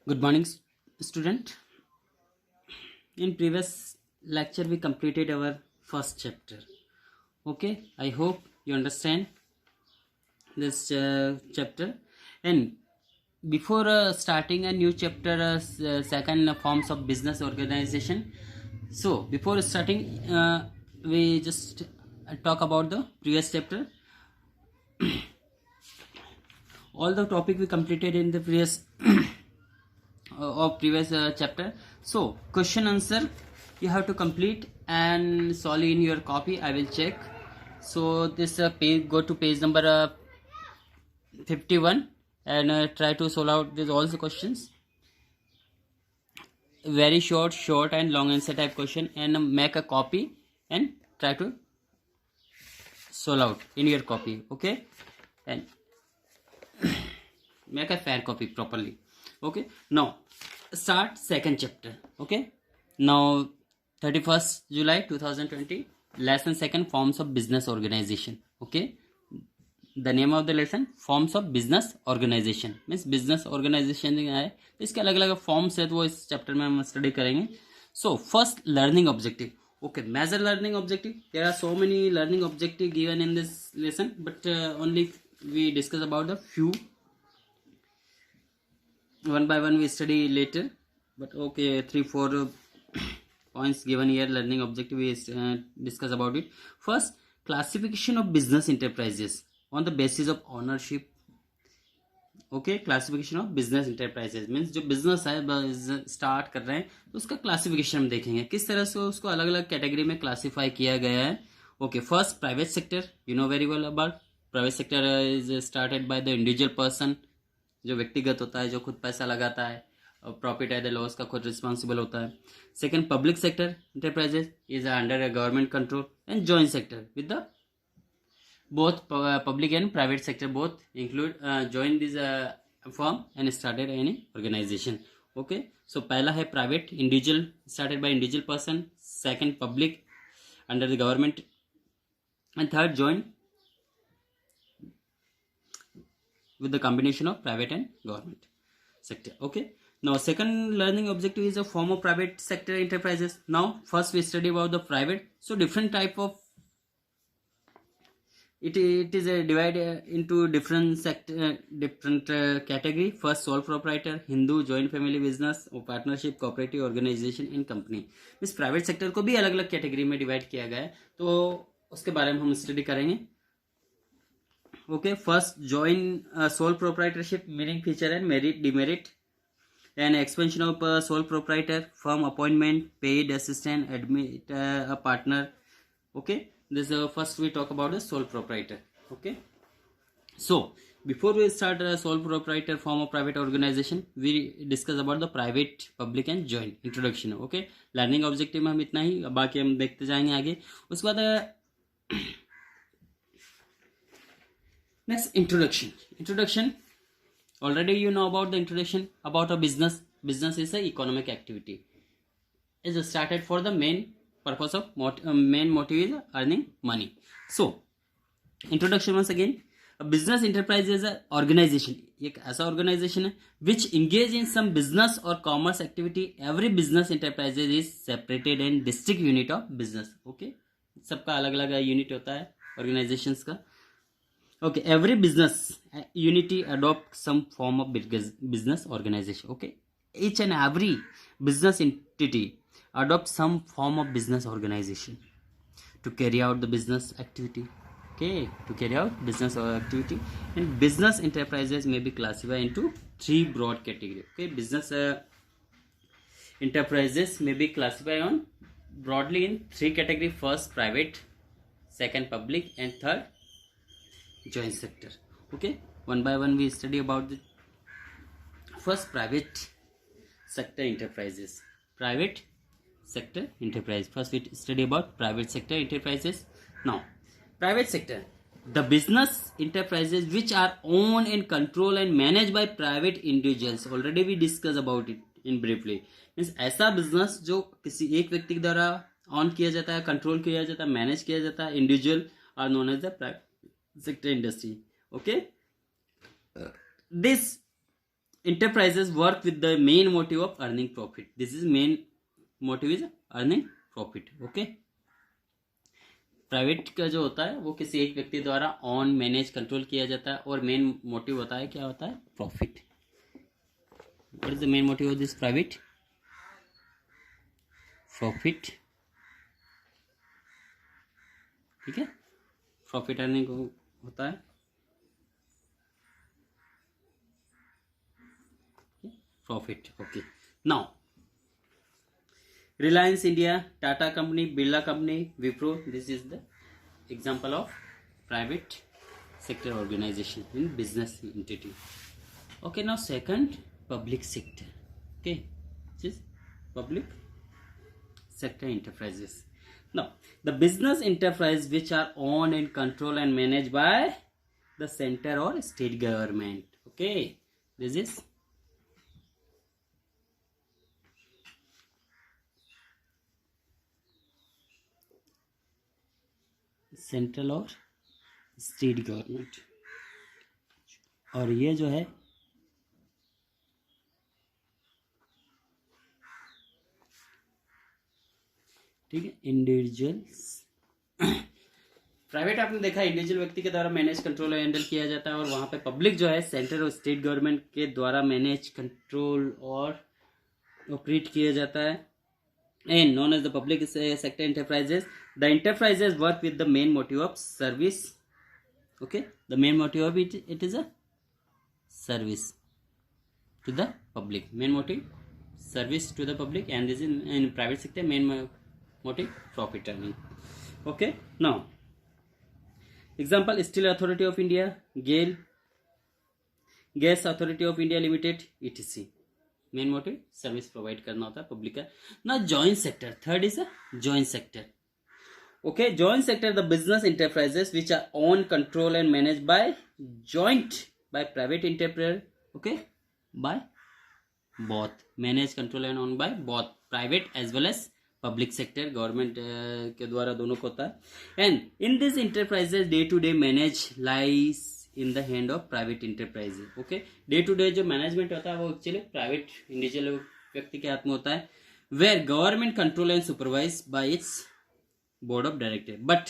Good morning, student. In previous lecture, we completed our first chapter. Okay, I hope you understand this chapter. And before starting a new chapter, second forms of business organization. So before starting, we just talk about the previous chapter. All the topic we completed in the previous of previous chapter. So question answer you have to complete and solve in your copy. I will check. So this page, go to page number 51 and try to solve out with all the questions. Very short and long answer type question, and make a copy and try to solve out in your copy. Okay, and make a fair copy properly. Okay, now start second chapter. Okay, now 31st July 2020, lesson second, forms of business organization. Okay, the name of the lesson, forms of business organization, means business organization है तो इसके अलग अलग forms है, तो वो इस chapter में हम स्टडी करेंगे. So first, learning objective. Okay, major learning objective. There are so many learning objective given in this lesson, but only we discuss about the few. One by one we study later, but okay, 3-4 points given here. Learning objective we discuss about it. First, classification of business enterprises on the basis of ownership. Okay, classification of business enterprises means जो business है start कर रहे हैं तो उसका classification हम देखेंगे किस तरह से उसको अलग अलग कैटेगरी में क्लासिफाई किया गया है. Okay, first, private sector. You know very well about private sector is started by the individual person, जो व्यक्तिगत होता है, जो खुद पैसा लगाता है और प्रॉफिट एट द लॉस का खुद रिस्पॉन्सिबल होता है. Second, public sector enterprises is under government control. And joint sector with the both public and private sector both include join this firm and started any organization. Okay, so पहला है private, individual, started by individual person. Second, public, under the government. And third, join with the combination of private and government sector. Okay, now second learning objective is a form of private sector enterprises. Now first we study about the private. So different type of it is divided into different sector, different category. First, sole proprietor, Hindu, joint family business, or partnership, cooperative organization in company. इस private sector को भी अलग अलग category में divide किया गया है, तो उसके बारे में हम स्टडी करेंगे. Okay, first, join sole proprietorship, meaning, feature and merit, demerit, and expansion of sole proprietor, firm appointment, paid assistant, admit a partner. Okay, this first we talk about the sole proprietor. Okay, so before we start sole proprietor form of private organization, we discuss about the private, public and joint. Introduction. Okay, learning objective में हम इतना ही, बाकी हम देखते जाएंगे आगे. उसके बाद next, introduction. Already you know about the introduction about a business. Business is a economic activity. Is started for the main purpose of main motive is earning money. So introduction once again, a business enterprise is an organization. एक ऐसा organization है which engage in some business or commerce activity. Every business enterprise is separated and distinct unit of business. Okay, सबका अलग अलग unit होता है organizations का. Okay, every business unity adopt some form of business organization. Okay, each and every business entity adopt some form of business organization to carry out the business activity. Okay, to carry out business activity. And business enterprises may be classified into 3 broad categories. Okay, business enterprises may be classified on broadly in 3 categories. First, private, second, public, and third, joint sector. Okay, one by one we study about the first, private sector enterprises. Private sector enterprise. First we study about private sector enterprises. Now, private sector, the business enterprises which are owned and controlled and managed by private individuals. Already we discussed about it in briefly. Means ऐसा business जो किसी एक व्यक्ति के द्वारा on किया जाता है, कंट्रोल किया जाता है, मैनेज किया जाता है, individual are known as the private sector industry. Okay, this enterprises work with the main motive of earning profit. This is main motive is earning profit. Okay, private का जो होता है वो किसी एक व्यक्ति द्वारा ऑन मैनेज कंट्रोल किया जाता है और मेन मोटिव होता है क्या होता है profit. What is the main motive of this private? Profit. ठीक है, प्रॉफिट अर्निंग होता है. Profit. Okay, now Reliance India, Tata Company, Birla Company, Wipro, this is the example of private sector organization in business entity. Okay, now second, public sector. Okay, this is public sector enterprises. Now, the business enterprise which are owned and controlled and managed by the center or state government. Okay, this is central और state government. और ये जो है ठीक है individuals. Private आपने देखा individual व्यक्ति के द्वारा मैनेज कंट्रोल और हैंडल किया जाता है, और वहाँ पे पब्लिक जो है सेंट्रल और स्टेट गवर्नमेंट के द्वारा मैनेज कंट्रोल और ऑपरेट किया जाता है. And known as the public sector enterprises, the enterprises work with the main motive of service. Okay, the main motive of it is a service to the public. Main motive service to the public, and this in private sector main motive profit earning. Okay, now example, Steel Authority of India, GAIL, Gas Authority of India Limited, etc. Main motive service provide करना होता है public का. ना joint sector, third is a joint sector. Okay, joint sector the business enterprises which are own control and manage by joint by private entrepreneur. Okay, by both, manage control and own by both private as well as public sector, government के द्वारा दोनों को होता है. And in this enterprises day to day manage lies in the hand of private enterprise. Okay, day to day जो management होता है वो एक्चुअली प्राइवेट इंडिविजुअल व्यक्ति के हाथ में होता है, where government control and supervise by its board of director, but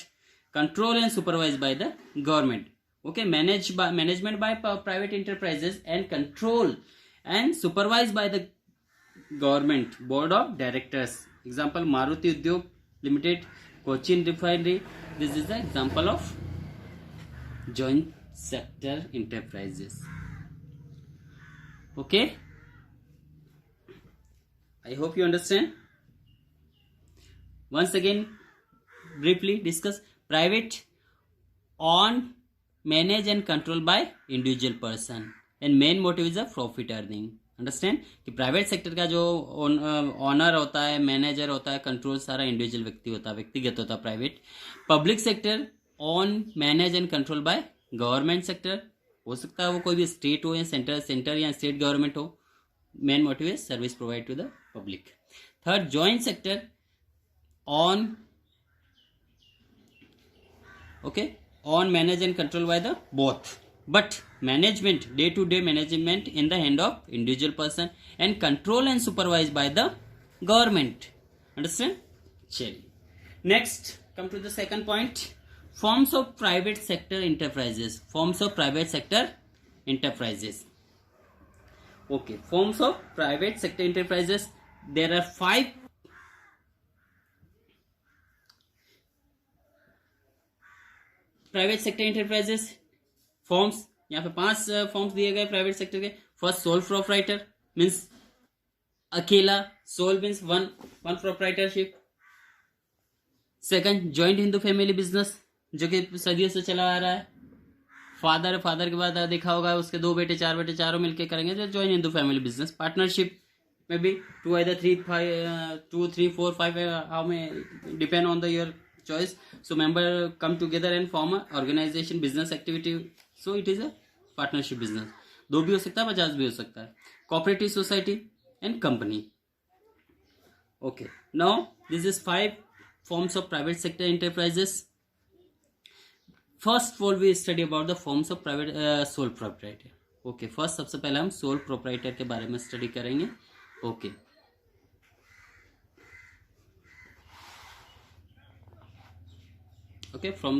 control and supervise by the government. Okay, management by private enterprises and control and supervise by the government board of directors. Example, Maruti Udyog limited, Cochin refinery. This is the example of joint sector enterprises. Okay, I hope you understand. Once again, briefly discuss private on manage and control by individual person, and main motive is a profit earning. Understand कि private sector का जो honour होता है, manager होता है, control सारा individual व्यक्ति होता है, व्यक्तिगत होता है private. Public sector on manage and control by government sector, हो सकता है वो कोई भी स्टेट हो या सेंटर या स्टेट गवर्नमेंट हो. Main motive is service provide to the public. Third, joint sector on okay on manage and control by the both, but management day to day management in the hand of individual person and control and supervise by the government. Understand? चलिए, next come to the second point, forms of private sector enterprises. Forms of private sector enterprises. Okay, forms of private sector enterprises, there are 5 private sector enterprises forms. यहाँ पे 5 forms दिए गए private sector के. First, sole proprietor means अकेला, sole means one proprietorship. Second, joint Hindu family business, जो कि सदियों से चला आ रहा है. फादर के बाद देखा होगा उसके 2 बेटे 4 बेटे चारों मिलके करेंगे, जो join Hindu family business. Partnership में भी 2 either 3 3 4 5 how may depend on the your choice. So member come together and form a organization business activity. So it is a partnership business. 2 भी हो सकता है, 50 भी हो सकता है. Cooperative society and company. Okay, now this is 5 forms of private sector enterprises. First of all, we study about the forms of private sole proprietor. Okay first सबसे पहले हम सोल प्रोप्राइटर के बारे में स्टडी करेंगे. Okay okay from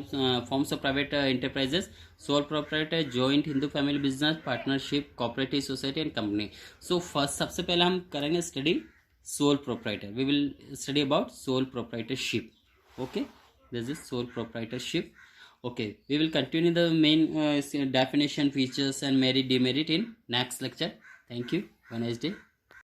forms of private enterprises, sole proprietor, joint Hindu family business, partnership, cooperative society and company. So first सबसे पहले हम करेंगे study sole proprietor. We will study about sole proprietorship. Okay, this is sole proprietorship. Okay, we will continue the main definition, features and merit demerit in next lecture. Thank you. Have a nice day.